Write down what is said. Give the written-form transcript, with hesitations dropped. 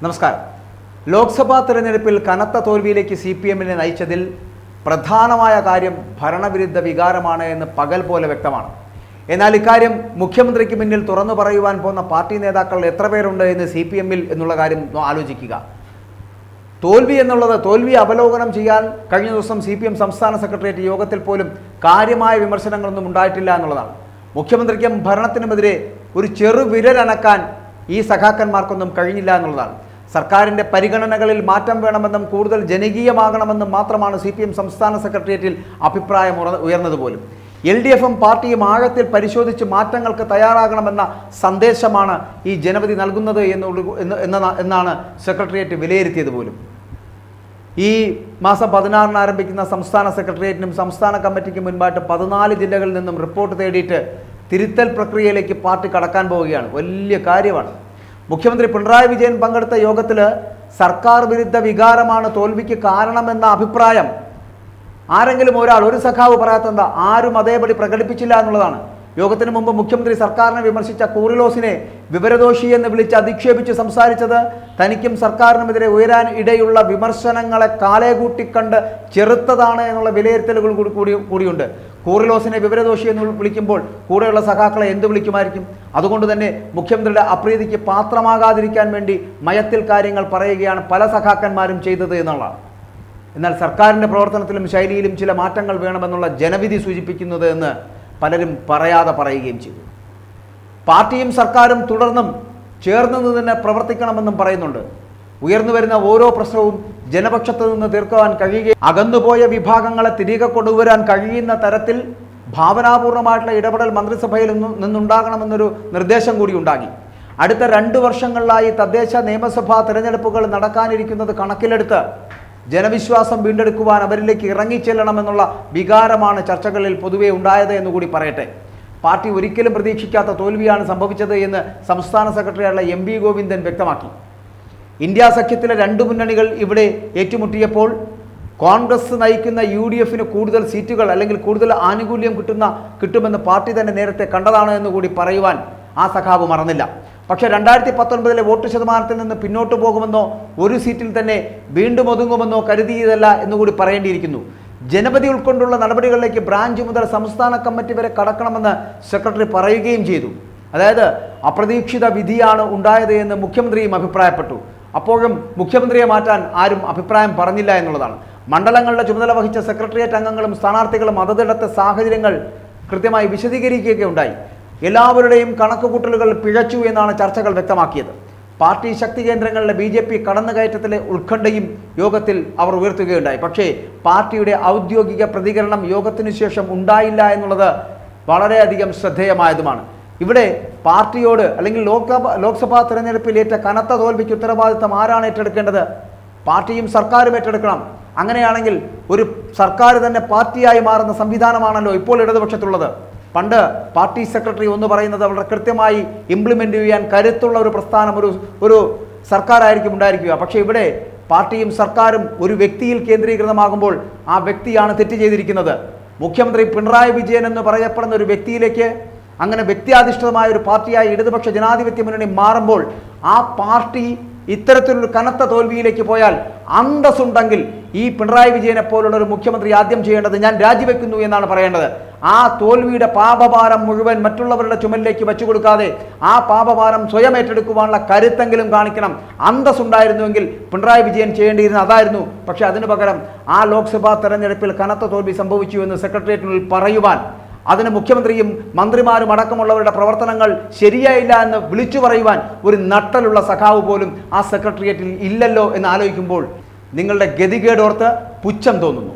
നമസ്കാരം. ലോക്സഭാ തെരഞ്ഞെടുപ്പിൽ കനത്ത തോൽവിയിലേക്ക് CPM-നെ നയിച്ചതിൽ പ്രധാനമായ കാര്യം ഭരണവിരുദ്ധ വികാരമാണ് എന്ന് പകൽ പോലെ വ്യക്തമാണ്. എന്നാൽ ഇക്കാര്യം മുഖ്യമന്ത്രിക്ക് മുന്നിൽ തുറന്നു പറയുവാൻ പോകുന്ന പാർട്ടി നേതാക്കൾ എത്ര പേരുണ്ട് എന്ന് CPM-ൽ എന്നുള്ള കാര്യം ആലോചിക്കുക. തോൽവി അവലോകനം ചെയ്യാൻ കഴിഞ്ഞ ദിവസം CPM സംസ്ഥാന സെക്രട്ടേറിയറ്റ് യോഗത്തിൽ പോലും കാര്യമായ വിമർശനങ്ങളൊന്നും ഉണ്ടായിട്ടില്ല എന്നുള്ളതാണ്. മുഖ്യമന്ത്രിക്കും ഭരണത്തിനുമെതിരെ ഒരു ചെറുവിരലനക്കാൻ ഈ സഖാക്കന്മാർക്കൊന്നും കഴിഞ്ഞില്ല എന്നുള്ളതാണ്. സർക്കാരിൻ്റെ പരിഗണനകളിൽ മാറ്റം വേണമെന്നും കൂടുതൽ ജനകീയമാകണമെന്നും മാത്രമാണ് CPM സംസ്ഥാന സെക്രട്ടേറിയറ്റിൽ അഭിപ്രായം ഉയർന്നതുപോലും. LDF-ഉം പാർട്ടിയും ആഴത്തിൽ പരിശോധിച്ച് മാറ്റങ്ങൾക്ക് തയ്യാറാകണമെന്ന സന്ദേശമാണ് ഈ ജനവിധി നൽകുന്നത് എന്നാണ് സെക്രട്ടേറിയറ്റ് വിലയിരുത്തിയത് പോലും. ഈ മാസം 16-ന് ആരംഭിക്കുന്ന സംസ്ഥാന സെക്രട്ടേറിയറ്റിനും സംസ്ഥാന കമ്മിറ്റിക്കും മുൻപായിട്ട് 14 ജില്ലകളിൽ നിന്നും റിപ്പോർട്ട് തേടിയിട്ട് തിരുത്തൽ പ്രക്രിയയിലേക്ക് പാർട്ടി കടക്കാൻ പോവുകയാണ്. വലിയ കാര്യമാണ്. മുഖ്യമന്ത്രി പിണറായി വിജയൻ പങ്കെടുത്ത യോഗത്തിൽ സർക്കാർ വിരുദ്ധ വികാരമാണ് തോൽവിക്ക് കാരണമെന്ന അഭിപ്രായം ആരെങ്കിലും ഒരു സഖാവ് പറയാത്തെന്താ? ആരും അതേപടി പ്രകടിപ്പിച്ചില്ല എന്നുള്ളതാണ്. യോഗത്തിന് മുമ്പ് മുഖ്യമന്ത്രി സർക്കാരിനെ വിമർശിച്ച കൂറിലോസിനെ വിവരദോഷി എന്ന് വിളിച്ച് അധിക്ഷേപിച്ച് സംസാരിച്ചത് തനിക്കും സർക്കാരിനുമെതിരെ ഉയരാൻ ഇടയുള്ള വിമർശനങ്ങളെ കാലേകൂട്ടിക്കണ്ട് ചെറുത്തതാണ് എന്നുള്ള വിലയിരുത്തലുകൾ കൂടിയുണ്ട്. കൂറിലോസിനെ വിവരദോഷി എന്ന് വിളിക്കുമ്പോൾ കൂടെയുള്ള സഖാക്കളെ എന്ത് വിളിക്കുമായിരിക്കും? അതുകൊണ്ട് തന്നെ മുഖ്യമന്ത്രിയുടെ അപ്രീതിക്ക് പാത്രമാകാതിരിക്കാൻ വേണ്ടി മയത്തിൽ കാര്യങ്ങൾ പറയുകയാണ് പല സഖാക്കന്മാരും ചെയ്തത് എന്നുള്ളതാണ്. എന്നാൽ സർക്കാരിൻ്റെ പ്രവർത്തനത്തിലും ശൈലിയിലും ചില മാറ്റങ്ങൾ വേണമെന്നുള്ള ജനവിധി സൂചിപ്പിക്കുന്നത് എന്ന് പലരും പറയാതെ പറയുകയും ചെയ്തു. പാർട്ടിയും സർക്കാരും തുടർന്നും ചേർന്ന് തന്നെ പ്രവർത്തിക്കണമെന്നും പറയുന്നുണ്ട്. ഉയർന്നു വരുന്ന ഓരോ പ്രശ്നവും ജനപക്ഷത്തു നിന്ന് തീർക്കുവാൻ കഴിയുകയും അകന്നുപോയ വിഭാഗങ്ങളെ തിരികെ കൊണ്ടുവരാൻ കഴിയുന്ന തരത്തിൽ ഭാവനാപൂർണമായിട്ടുള്ള ഇടപെടൽ മന്ത്രിസഭയിൽ നിന്നുണ്ടാകണമെന്നൊരു നിർദ്ദേശം കൂടി ഉണ്ടാക്കി. അടുത്ത 2 വർഷങ്ങളിലായി തദ്ദേശ നിയമസഭാ തെരഞ്ഞെടുപ്പുകൾ നടക്കാനിരിക്കുന്നത് കണക്കിലെടുത്ത് ജനവിശ്വാസം വീണ്ടെടുക്കുവാൻ അവരിലേക്ക് ഇറങ്ങിച്ചെല്ലണമെന്നുള്ള വികാരമാണ് ചർച്ചകളിൽ പൊതുവെ ഉണ്ടായത് എന്നുകൂടി പറയട്ടെ. പാർട്ടി ഒരിക്കലും പ്രതീക്ഷിക്കാത്ത തോൽവിയാണ് സംഭവിച്ചത് എന്ന് സംസ്ഥാന സെക്രട്ടറിയായുള്ള MV ഗോവിന്ദൻ വ്യക്തമാക്കി. ഇന്ത്യ സഖ്യത്തിലെ 2 മുന്നണികൾ ഇവിടെ ഏറ്റുമുട്ടിയപ്പോൾ കോൺഗ്രസ് നയിക്കുന്ന UDF-ന് കൂടുതൽ സീറ്റുകൾ അല്ലെങ്കിൽ കൂടുതൽ ആനുകൂല്യം കിട്ടുമെന്ന് പാർട്ടി തന്നെ നേരത്തെ കണ്ടതാണ് എന്നുകൂടി പറയുവാൻ ആ സഖാവ് മറന്നില്ല. പക്ഷേ 2019-ലെ വോട്ട് ശതമാനത്തിൽ നിന്ന് പിന്നോട്ട് പോകുമെന്നോ ഒരു സീറ്റിൽ തന്നെ വീണ്ടും ഒതുങ്ങുമെന്നോ കരുതിയതല്ല എന്നുകൂടി പറയേണ്ടിയിരിക്കുന്നു. ജനപതി ഉൾക്കൊണ്ടുള്ള നടപടികളിലേക്ക് ബ്രാഞ്ച് മുതൽ സംസ്ഥാന കമ്മിറ്റി വരെ കടക്കണമെന്ന് സെക്രട്ടറി പറയുകയും ചെയ്തു. അതായത് അപ്രതീക്ഷിത വിധിയാണ് ഉണ്ടായത് എന്ന് മുഖ്യമന്ത്രിയും അഭിപ്രായപ്പെട്ടു. അപ്പോഴും മുഖ്യമന്ത്രിയെ മാറ്റാൻ ആരും അഭിപ്രായം പറഞ്ഞില്ല എന്നുള്ളതാണ്. മണ്ഡലങ്ങളുടെ ചുമതല വഹിച്ച സെക്രട്ടേറിയറ്റ് അംഗങ്ങളും സ്ഥാനാർത്ഥികളും അതതിടത്തെ സാഹചര്യങ്ങൾ കൃത്യമായി വിശദീകരിക്കുകയുണ്ടായി. എല്ലാവരുടെയും കണക്കുകൂട്ടലുകൾ പിഴച്ചു എന്നാണ് ചർച്ചകൾ വ്യക്തമാക്കിയത്. പാർട്ടി ശക്തി കേന്ദ്രങ്ങളിലെ BJP കടന്നുകയറ്റത്തിലെ ഉത്കണ്ഠയും യോഗത്തിൽ അവർ ഉയർത്തുകയുണ്ടായി. പക്ഷേ പാർട്ടിയുടെ ഔദ്യോഗിക പ്രതികരണം യോഗത്തിനു ശേഷം ഉണ്ടായില്ല എന്നുള്ളത് വളരെയധികം ശ്രദ്ധേയമായതുമാണ്. ഇവിടെ പാർട്ടിയോട് അല്ലെങ്കിൽ ലോക്സഭാ തെരഞ്ഞെടുപ്പിലേറ്റ കനത്ത തോൽവിക്ക് ഉത്തരവാദിത്തം ആരാണ് ഏറ്റെടുക്കേണ്ടത്? പാർട്ടിയും സർക്കാരും ഏറ്റെടുക്കണം. അങ്ങനെയാണെങ്കിൽ ഒരു സർക്കാർ തന്നെ പാർട്ടിയായി മാറുന്ന സംവിധാനമാണല്ലോ ഇപ്പോൾ ഇടതുപക്ഷത്തുള്ളത്. പണ്ട് പാർട്ടി സെക്രട്ടറി എന്ന് പറയുന്നത് വളരെ കൃത്യമായി ഇംപ്ലിമെൻ്റ് ചെയ്യാൻ കരുത്തുള്ള ഒരു പ്രസ്ഥാനം ഒരു സർക്കാരായിരിക്കും ഉണ്ടായിരിക്കുക. പക്ഷേ ഇവിടെ പാർട്ടിയും സർക്കാരും ഒരു വ്യക്തിയിൽ കേന്ദ്രീകൃതമാകുമ്പോൾ ആ വ്യക്തിയാണ് തെറ്റ് ചെയ്തിരിക്കുന്നത്. മുഖ്യമന്ത്രി പിണറായി വിജയൻ എന്ന് പറയപ്പെടുന്ന ഒരു വ്യക്തിയിലേക്ക് അങ്ങനെ വ്യക്തിയാധിഷ്ഠിതമായ ഒരു പാർട്ടിയായി ഇടതുപക്ഷ ജനാധിപത്യ മുന്നണി മാറുമ്പോൾ ആ പാർട്ടി ഇത്തരത്തിലൊരു കനത്ത തോൽവിയിലേക്ക് പോയാൽ അന്തസ്സുണ്ടെങ്കിൽ ഈ പിണറായി വിജയനെ പോലുള്ള ഒരു മുഖ്യമന്ത്രി ആദ്യം ചെയ്യേണ്ടത് ഞാൻ രാജിവെക്കുന്നു എന്നാണ് പറയേണ്ടത്. ആ തോൽവിയുടെ പാപഭാരം മുഴുവൻ മറ്റുള്ളവരുടെ ചുമലിലേക്ക് വെച്ചു കൊടുക്കാതെ ആ പാപഭാരം സ്വയം ഏറ്റെടുക്കുവാനുള്ള കരുത്തെങ്കിലും കാണിക്കണം. അന്തസ്സുണ്ടായിരുന്നുവെങ്കിൽ പിണറായി വിജയൻ ചെയ്യേണ്ടിയിരുന്ന അതായിരുന്നു. പക്ഷേ അതിനു പകരം ആ ലോക്സഭാ തെരഞ്ഞെടുപ്പിൽ കനത്ത തോൽവി സംഭവിച്ചു എന്ന് സെക്രട്ടേറിയറ്റിനുള്ളിൽ പറയുവാൻ, അതിന് മുഖ്യമന്ത്രിയും മന്ത്രിമാരും അടക്കമുള്ളവരുടെ പ്രവർത്തനങ്ങൾ ശരിയായില്ല എന്ന് വിളിച്ചു പറയുവാൻ ഒരു നട്ടലുള്ള സഖാവ് പോലും ആ സെക്രട്ടേറിയറ്റിൽ ഇല്ലല്ലോ എന്ന് ആലോചിക്കുമ്പോൾ നിങ്ങളുടെ ഗതികേടോർത്ത് പുച്ഛം തോന്നുന്നു.